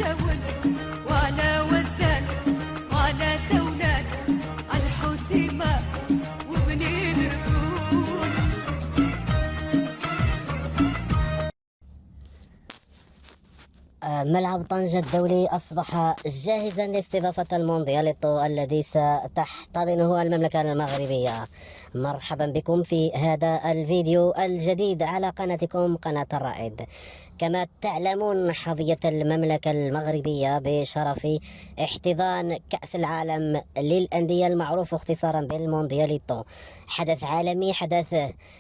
جول وعلى وزان وعلى تولاد الحسيمة وبنين رجول. ملعب طنجة الدولي أصبح جاهزا لاستضافة الموندياليتو الذي ستحتضنه المملكة المغربية. مرحبا بكم في هذا الفيديو الجديد على قناتكم قناة الرائد. كما تعلمون حظيت المملكة المغربية بشرف احتضان كأس العالم للأندية المعروف اختصارا بالموندياليتو، حدث عالمي، حدث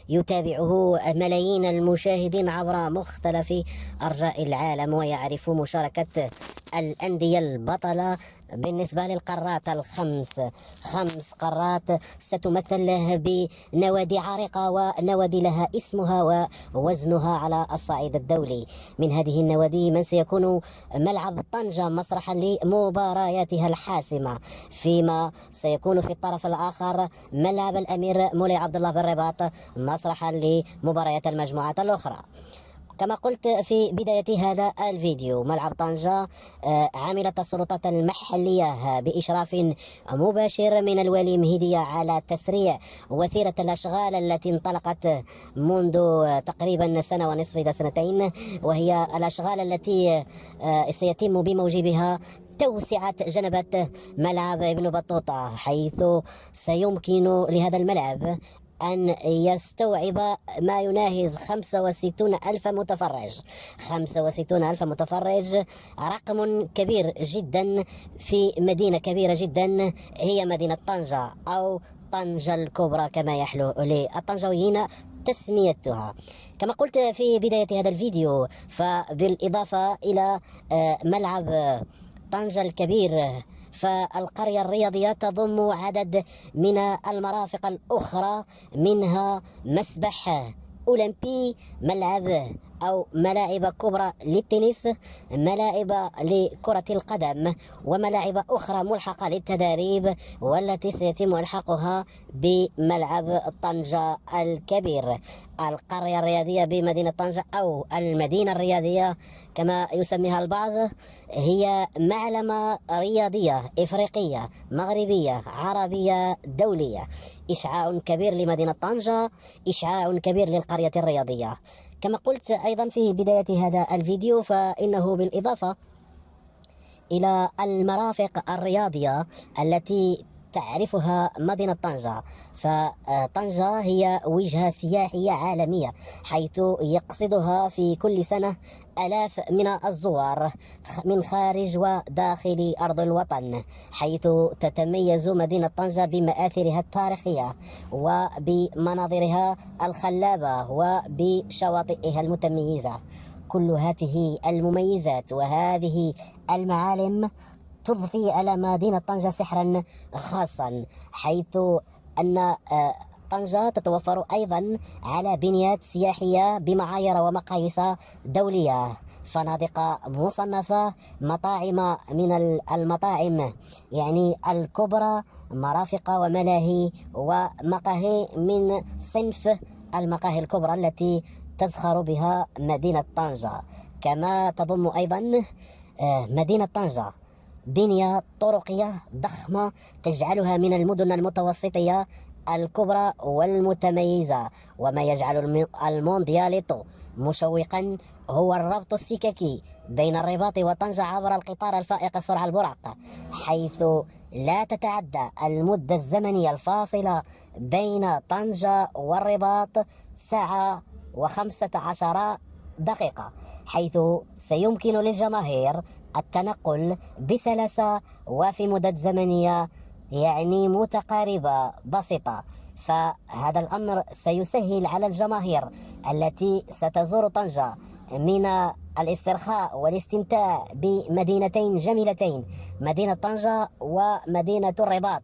يتابعه ملايين المشاهدين عبر مختلف أرجاء العالم، ويعرف مشاركة الأندية البطلة بالنسبة للقارات الخمس. 5 قارات ستمثل بنوادي عريقة ونوادي لها اسمها ووزنها على الصعيد الدولي. من هذه النوادي من سيكون ملعب طنجة مسرحا لمبارياتها الحاسمة، فيما سيكون في الطرف الآخر ملعب الأمير مولاي عبد الله بالرباط مسرحا لمباريات المجموعات الأخرى. كما قلت في بداية هذا الفيديو، ملعب طنجة عملت السلطات المحلية بإشراف مباشر من الوالي مهدية على تسريع وثيرة الأشغال التي انطلقت منذ تقريبا سنة ونصف إلى 2 سنين، وهي الأشغال التي سيتم بموجبها توسعة جنبة ملعب ابن بطوطة، حيث سيمكن لهذا الملعب أن يستوعب ما يناهز 65 ألف متفرج. 65 ألف متفرج رقم كبير جدا في مدينة كبيرة جدا هي مدينة طنجة، أو طنجة الكبرى كما يحلو للطنجاويين تسميتها. كما قلت في بداية هذا الفيديو، فبالإضافة إلى ملعب طنجة الكبير، فالقرية الرياضية تضم عدد من المرافق الأخرى، منها مسبح أولمبي، ملعب أو ملاعب كبرى للتنس، ملاعب لكرة القدم، وملاعب أخرى ملحقة للتدريب، والتي سيتم إلحاقها بملعب طنجة الكبير. القرية الرياضية بمدينة طنجة أو المدينة الرياضية كما يسميها البعض هي معلمة رياضية إفريقية مغربية عربية دولية. إشعاع كبير لمدينة طنجة، إشعاع كبير للقرية الرياضية. كما قلت أيضا في بداية هذا الفيديو، فإنه بالإضافة إلى المرافق الرياضية التي تعرفها مدينة طنجة، فطنجة هي وجهة سياحية عالمية، حيث يقصدها في كل سنة آلاف من الزوار من خارج وداخل أرض الوطن، حيث تتميز مدينة طنجة بمآثرها التاريخية وبمناظرها الخلابة وبشواطئها المتميزة. كل هذه المميزات وهذه المعالم تضفي على مدينة طنجة سحرا خاصا، حيث أن طنجة تتوفر أيضا على بنيات سياحية بمعايير ومقاييس دولية، فنادق مصنفة، مطاعم من المطاعم يعني الكبرى، مرافق وملاهي ومقاهي من صنف المقاهي الكبرى التي تزخر بها مدينة طنجة. كما تضم أيضا مدينة طنجة بنية طرقية ضخمة تجعلها من المدن المتوسطية الكبرى والمتميزة. وما يجعل الموندياليتو مشوقا هو الربط السككي بين الرباط وطنجة عبر القطار الفائق سرعة البراق، حيث لا تتعدى المدة الزمنية الفاصلة بين طنجة والرباط 1:15 دقيقة، حيث سيمكن للجماهير التنقل بسلاسة وفي مدة زمنية يعني متقاربة بسيطة. فهذا الأمر سيسهل على الجماهير التي ستزور طنجة من الاسترخاء والاستمتاع بمدينتين جميلتين، مدينة طنجة ومدينة الرباط.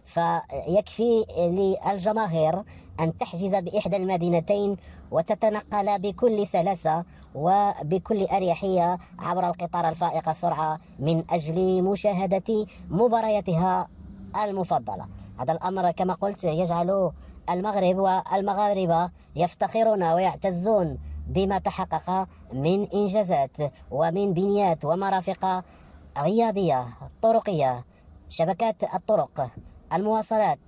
فيكفي للجماهير أن تحجز بإحدى المدينتين وتتنقل بكل سلاسة وبكل أريحية عبر القطار الفائق السرعة من أجل مشاهدة مبارياتها المفضلة. هذا الأمر كما قلت يجعل المغرب والمغاربة يفتخرون ويعتزون بما تحقق من إنجازات ومن بنيات ومرافق رياضية طرقية. شبكات الطرق، المواصلات،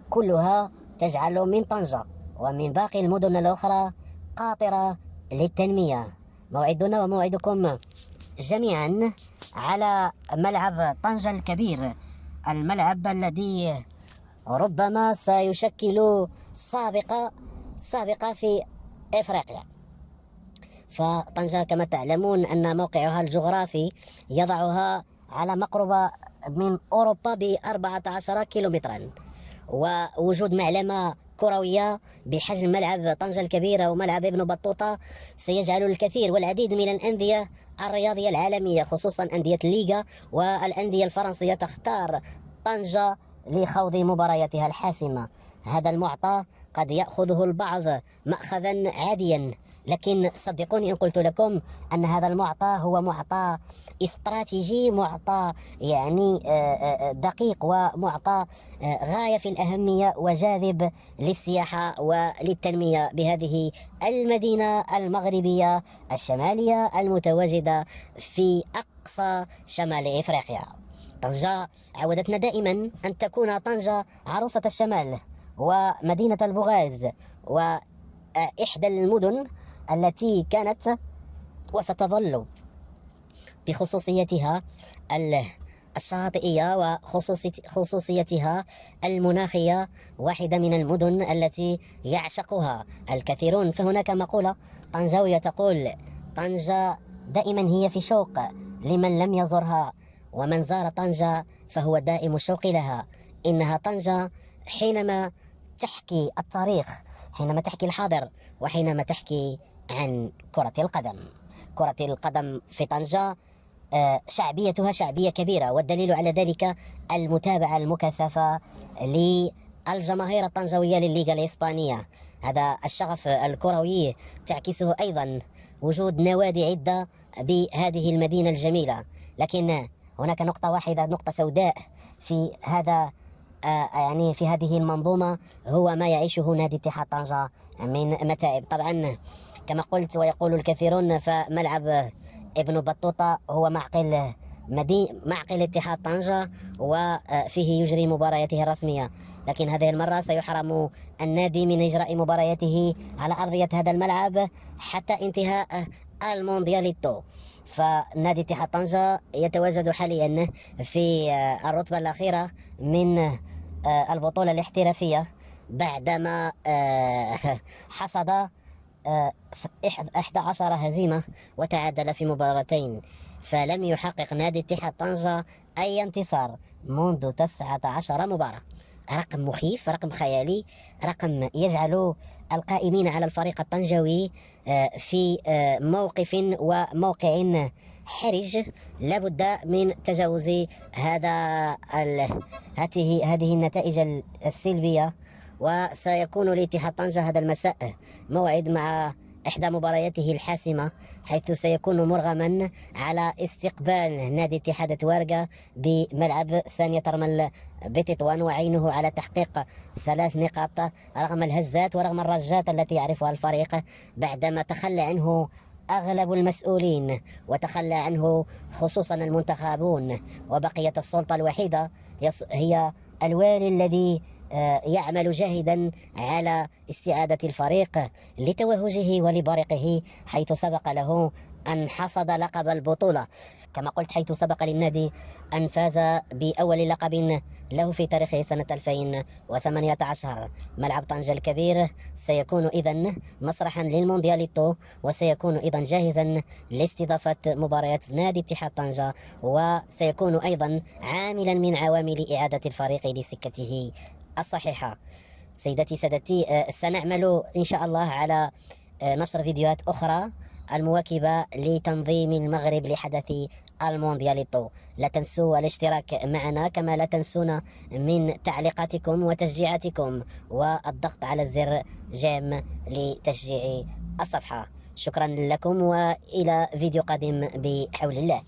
كلها تجعل من طنجة ومن باقي المدن الأخرى قاطرة للتنمية. موعدنا وموعدكم جميعا على ملعب طنجة الكبير، الملعب الذي ربما سيشكل سابقة في إفريقيا. فطنجة كما تعلمون أن موقعها الجغرافي يضعها على مقربة من أوروبا ب14 كيلومترا، ووجود معلمة كروية بحجم ملعب طنجة الكبيرة وملعب ابن بطوطة سيجعل الكثير والعديد من الأندية الرياضية العالمية، خصوصا أندية الليغا والأندية الفرنسية، تختار طنجة لخوض مبارياتها الحاسمة. هذا المعطى قد يأخذه البعض مأخذا عاديا، لكن صدقوني إن قلت لكم أن هذا المعطى هو معطى استراتيجي، معطى يعني دقيق، ومعطى غاية في الأهمية وجاذب للسياحة وللتنمية بهذه المدينة المغربية الشمالية المتواجدة في أقصى شمال إفريقيا. طنجة عودتنا دائما أن تكون طنجة عروسة الشمال ومدينة البغاز، وإحدى المدن التي كانت وستظل بخصوصيتها الشاطئية وخصوصيتها المناخية واحدة من المدن التي يعشقها الكثيرون. فهناك مقولة طنجاوية تقول: طنجة دائما هي في شوق لمن لم يزرها، ومن زار طنجة فهو دائم الشوق لها. إنها طنجة حينما تحكي التاريخ، حينما تحكي الحاضر، وحينما تحكي عن كرة القدم. كرة القدم في طنجة شعبيتها شعبية كبيرة، والدليل على ذلك المتابعة المكثفة للجماهير الطنجاوية للليغا الإسبانية. هذا الشغف الكروي تعكسه أيضا وجود نوادي عدة بهذه المدينة الجميلة. لكن هناك نقطة واحدة، نقطة سوداء في هذا يعني في هذه المنظومة، هو ما يعيشه نادي اتحاد طنجة من متاعب. طبعا كما قلت ويقول الكثيرون، فملعب ابن بطوطة هو معقل اتحاد طنجة، وفيه يجري مبارياته الرسمية. لكن هذه المرة سيحرم النادي من إجراء مبارياته على أرضية هذا الملعب حتى انتهاء الموندياليتو. فنادي اتحاد طنجة يتواجد حاليا في الرتبة الأخيرة من البطولة الاحترافية بعدما حصد 11 هزيمة وتعادل في مباراتين. فلم يحقق نادي اتحاد طنجة أي انتصار منذ 19 مباراة. رقم مخيف، رقم خيالي، رقم يجعل القائمين على الفريق الطنجاوي في موقف وموقع حرج. لابد من تجاوز هذه النتائج السلبية. وسيكون لاتحاد طنجة هذا المساء موعد مع إحدى مبارياته الحاسمة، حيث سيكون مرغما على استقبال نادي اتحاد توارقة بملعب ثانية ترمل بتطوان، وعينه على تحقيق 3 نقاط رغم الهزات ورغم الرجات التي يعرفها الفريق بعدما تخلى عنه أغلب المسؤولين، وتخلى عنه خصوصا المنتخبون، وبقيت السلطة الوحيدة هي الوالي الذي يعمل جاهدا على استعادة الفريق لتوهجه ولبرقه، حيث سبق له أن حصد لقب البطولة. كما قلت، حيث سبق للنادي أن فاز بأول لقب له في تاريخه سنة 2018. ملعب طنجة الكبير سيكون إذن مسرحا للموندياليتو، وسيكون إذن جاهزا لاستضافة مباريات نادي اتحاد طنجة، وسيكون أيضا عاملا من عوامل إعادة الفريق لسكته الصحيحة. سيدتي سادتي، سنعمل إن شاء الله على نشر فيديوهات أخرى المواكبة لتنظيم المغرب لحدث الموندياليتو. لا تنسوا الاشتراك معنا، كما لا تنسونا من تعليقاتكم وتشجيعاتكم والضغط على الزر جيم لتشجيع الصفحة. شكرا لكم، وإلى فيديو قادم بحول الله.